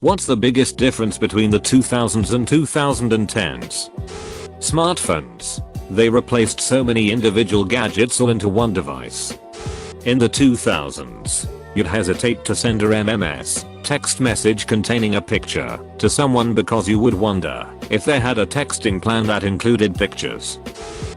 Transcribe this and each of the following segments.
What's the biggest difference between the 2000s and 2010s? Smartphones. They replaced so many individual gadgets all into one device. In the 2000s, you'd hesitate to send a MMS, text message containing a picture, to someone because you would wonder if they had a texting plan that included pictures.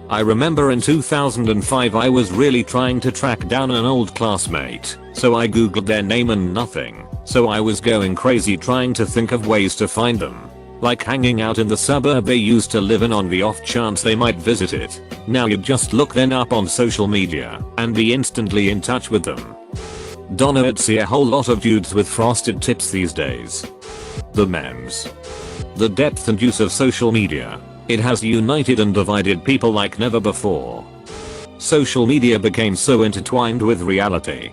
I remember in 2005 I was really trying to track down an old classmate, so I googled their name and nothing, so I was going crazy trying to think of ways to find them. Like hanging out in the suburb they used to live in on the off chance they might visit it. Now you just look them up on social media and be instantly in touch with them. I'd see a whole lot of dudes with frosted tips these days. The memes. The depth and use of social media. It has united and divided people like never before. Social media became so intertwined with reality.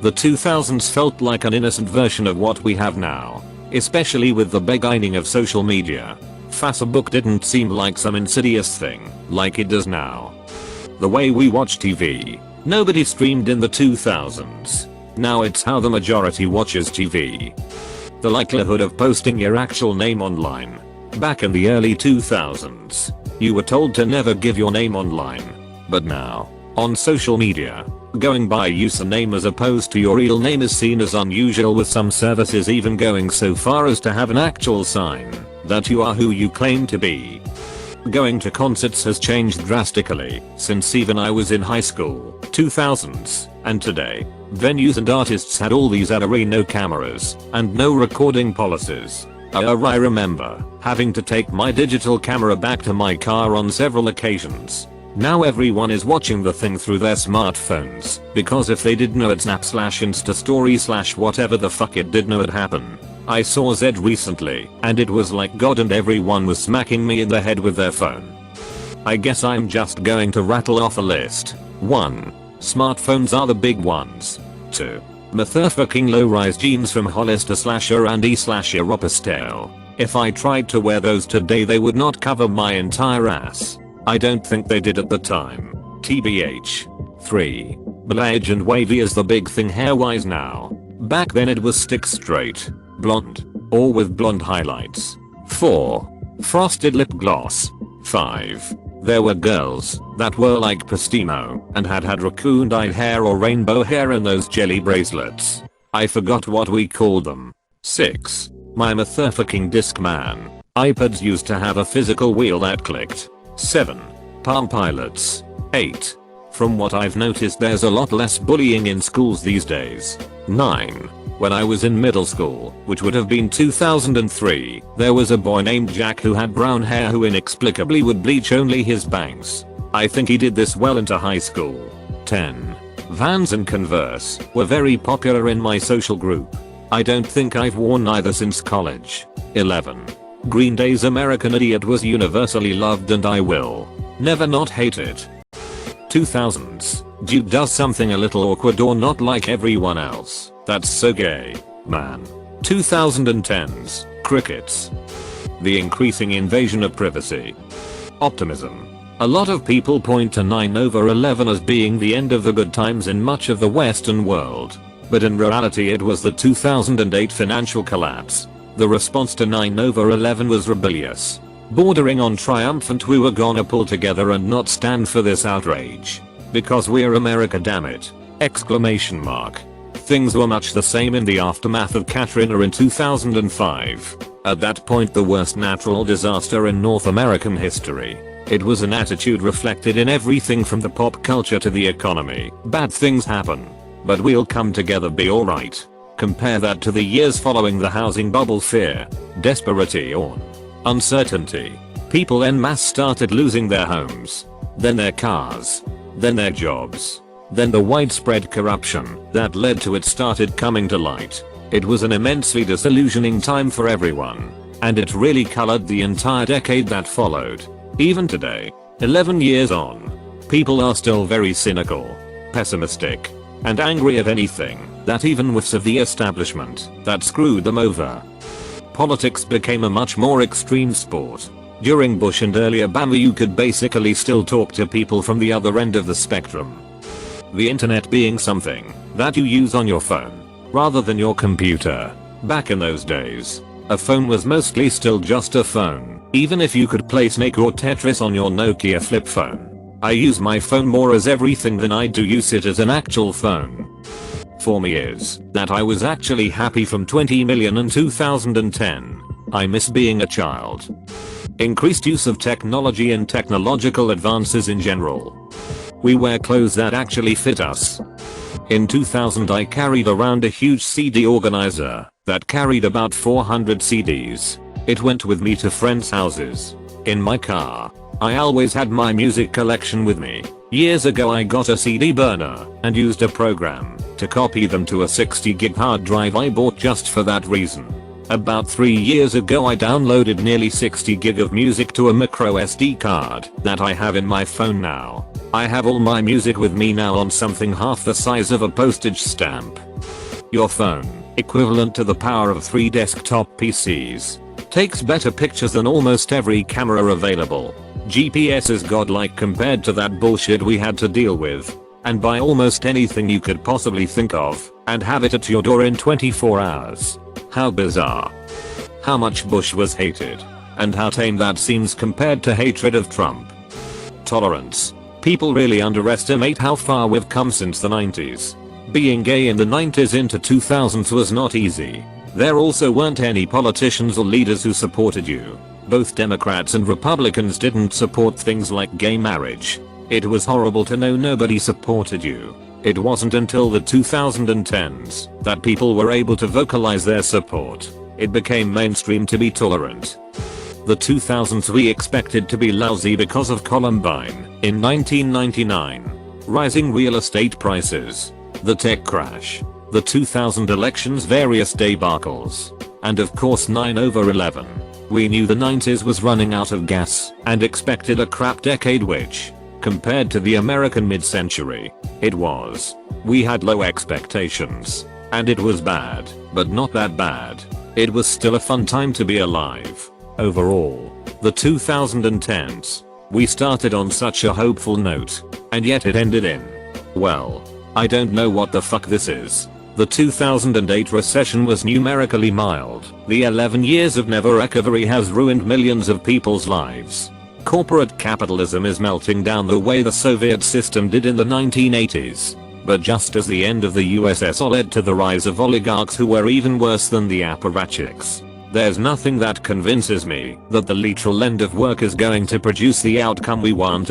The 2000s felt like an innocent version of what we have now, especially with the beginning of social media. Facebook didn't seem like some insidious thing, like it does now. The way we watch TV. Nobody streamed in the 2000s. Now it's how the majority watches TV. The likelihood of posting your actual name online. Back in the early 2000s, you were told to never give your name online. But now, on social media, going by username as opposed to your real name is seen as unusual, with some services even going so far as to have an actual sign that you are who you claim to be. Going to concerts has changed drastically since even I was in high school, 2000s, and today. Venues and artists had all these no cameras and no recording policies. I remember having to take my digital camera back to my car on several occasions. Now everyone is watching the thing through their smartphones, because if they did know it Snap/Insta Story/ whatever the fuck it did know it happen. I saw Zed recently and it was like God and everyone was smacking me in the head with their phone. I guess I'm just going to rattle off a list. 1. Smartphones are the big ones. 2. Motherfucking low-rise jeans from Hollister/Her and E/Aeropostale. If I tried to wear those today they would not cover my entire ass. I don't think they did at the time. TBH. 3. Balayage and wavy is the big thing hair-wise now. Back then it was stick straight, blonde, or with blonde highlights. 4. Frosted lip gloss. 5. There were girls that were like Pastimo and had raccoon-dyed hair or rainbow hair and those jelly bracelets. I forgot what we called them. 6. My motherfucking Discman. iPads used to have a physical wheel that clicked. 7. Palm Pilots. 8. From what I've noticed there's a lot less bullying in schools these days. 9. When I was in middle school, which would have been 2003, there was a boy named Jack who had brown hair who inexplicably would bleach only his bangs. I think he did this well into high school. 10. Vans and Converse were very popular in my social group. I don't think I've worn either since college. 11. Green Day's American Idiot was universally loved and I will never not hate it. 2000s. Dude does something a little awkward or not like everyone else. That's so gay, man. 2010s. Crickets. The increasing invasion of privacy. Optimism. A lot of people point to 9/11 as being the end of the good times in much of the Western world. But in reality it was the 2008 financial collapse. The response to 9/11 was rebellious, bordering on triumphant. We were gonna pull together and not stand for this outrage. Because we're America, damn it! Exclamation mark. Things were much the same in the aftermath of Katrina in 2005. At that point the worst natural disaster in North American history. It was an attitude reflected in everything from the pop culture to the economy. Bad things happen. But we'll come together, be alright. Compare that to the years following the housing bubble. Fear, desperation, uncertainty. People en masse started losing their homes, then their cars, then their jobs. Then the widespread corruption that led to it started coming to light. It was an immensely disillusioning time for everyone, and it really colored the entire decade that followed. Even today, 11 years on, people are still very cynical, pessimistic, and angry at anything that even whiffs of the establishment that screwed them over. Politics became a much more extreme sport. During Bush and early Obama you could basically still talk to people from the other end of the spectrum. The internet being something that you use on your phone rather than your computer Back in those days, a phone was mostly still just a phone, even if you could play Snake or Tetris on your Nokia flip phone. I use my phone more as everything than I do use it as an actual phone. For me is that I was actually happy from 20 million in 2010. I miss being a child. Increased use of technology and technological advances in general. We wear clothes that actually fit us. In 2000 I carried around a huge CD organizer that carried about 400 CDs. It went with me to friends' houses. In my car, I always had my music collection with me. Years ago I got a CD burner and used a program to copy them to a 60 gig hard drive I bought just for that reason. About 3 years ago I downloaded nearly 60 gig of music to a micro SD card that I have in my phone now. I have all my music with me now on something half the size of a postage stamp. Your phone, equivalent to the power of 3 desktop PCs, takes better pictures than almost every camera available. GPS is godlike compared to that bullshit we had to deal with. And buy almost anything you could possibly think of and have it at your door in 24 hours. How bizarre. How much Bush was hated. And how tame that seems compared to hatred of Trump. Tolerance. People really underestimate how far we've come since the 90s. Being gay in the 90s into 2000s was not easy. There also weren't any politicians or leaders who supported you. Both Democrats and Republicans didn't support things like gay marriage. It was horrible to know nobody supported you. It wasn't until the 2010s that people were able to vocalize their support. It became mainstream to be tolerant. The 2000s we expected to be lousy because of Columbine in 1999. Rising real estate prices. The tech crash. The 2000 elections, various debacles. And of course 9/11. We knew the 90s was running out of gas and expected a crap decade which, compared to the American mid-century, it was. We had low expectations. And it was bad, but not that bad. It was still a fun time to be alive. Overall, the 2010s, we started on such a hopeful note, and yet it ended in, well, I don't know what the fuck this is. The 2008 recession was numerically mild. The 11 years of never recovery has ruined millions of people's lives. Corporate capitalism is melting down the way the Soviet system did in the 1980s. But just as the end of the USSR led to the rise of oligarchs who were even worse than the apparatchiks, there's nothing that convinces me that the literal end of work is going to produce the outcome we want.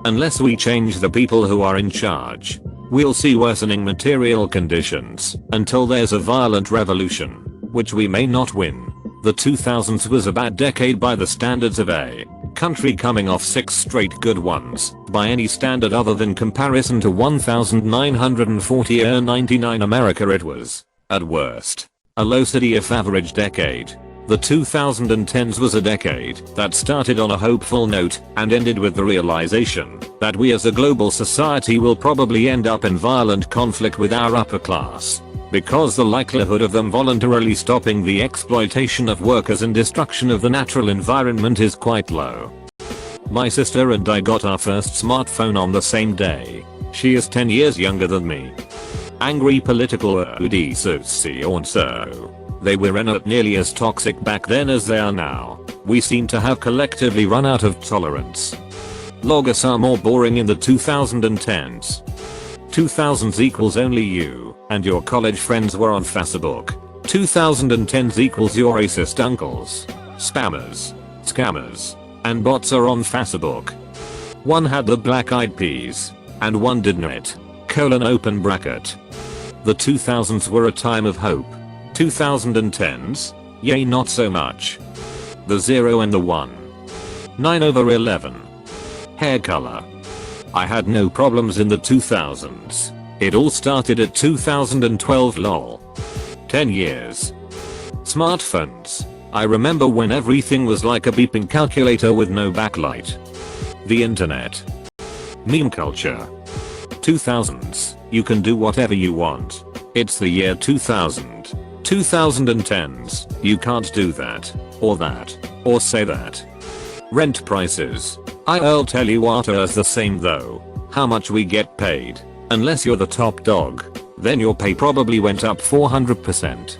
Unless we change the people who are in charge, we'll see worsening material conditions until there's a violent revolution, which we may not win. The 2000s was a bad decade by the standards of a country coming off 6 straight good ones by any standard other than comparison to 1999 America. It was, at worst, a low city if average decade. The 2010s was a decade that started on a hopeful note and ended with the realization that we as a global society will probably end up in violent conflict with our upper class, because the likelihood of them voluntarily stopping the exploitation of workers and destruction of the natural environment is quite low. My sister and I got our first smartphone on the same day. She is 10 years younger than me. Angry political so. They were not nearly as toxic back then as they are now. We seem to have collectively run out of tolerance. Loggers are more boring in the 2010s. 2000s equals only you and your college friends were on Facebook. 2010s equals your racist uncles, spammers, scammers, and bots are on Facebook. One had the Black Eyed Peas, and one didn't. Open bracket. The 2000s were a time of hope. 2010s? Yay, not so much. The 0 and the 1. 9/11. Hair color. I had no problems in the 2000s. It all started at 2012 lol. 10 years. Smartphones. I remember when everything was like a beeping calculator with no backlight. The internet. Meme culture. 2000s. You can do whatever you want. It's the year 2000. 2010s. You can't do that. Or that. Or say that. Rent prices. I'll tell you what is the same though. How much we get paid. Unless you're the top dog. Then your pay probably went up 400%.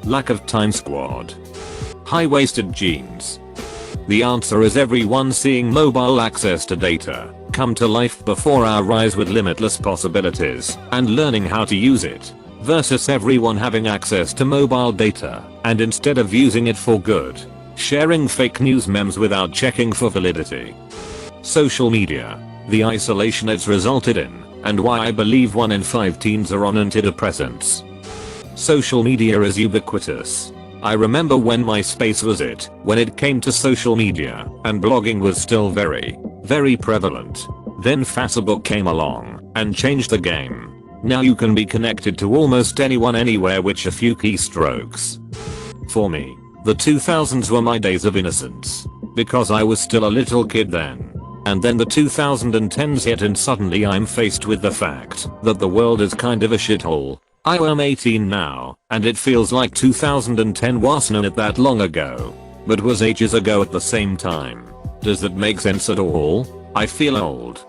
Lack of time squad. High-waisted jeans. The answer is everyone seeing mobile access to data come to life before our eyes with limitless possibilities and learning how to use it, versus everyone having access to mobile data and instead of using it for good, sharing fake news memes without checking for validity. Social media. The isolation it's resulted in, and why I believe 1 in 5 teens are on antidepressants. Social media is ubiquitous. I remember when MySpace was it, when it came to social media, and blogging was still very prevalent. Then Facebook came along and changed the game. Now you can be connected to almost anyone anywhere with a few keystrokes. For me, the 2000s were my days of innocence, because I was still a little kid then. And then the 2010s hit and suddenly I'm faced with the fact that the world is kind of a shithole. I am 18 now, and it feels like 2010 wasn't that long ago, but was ages ago at the same time. Does that make sense at all? I feel old.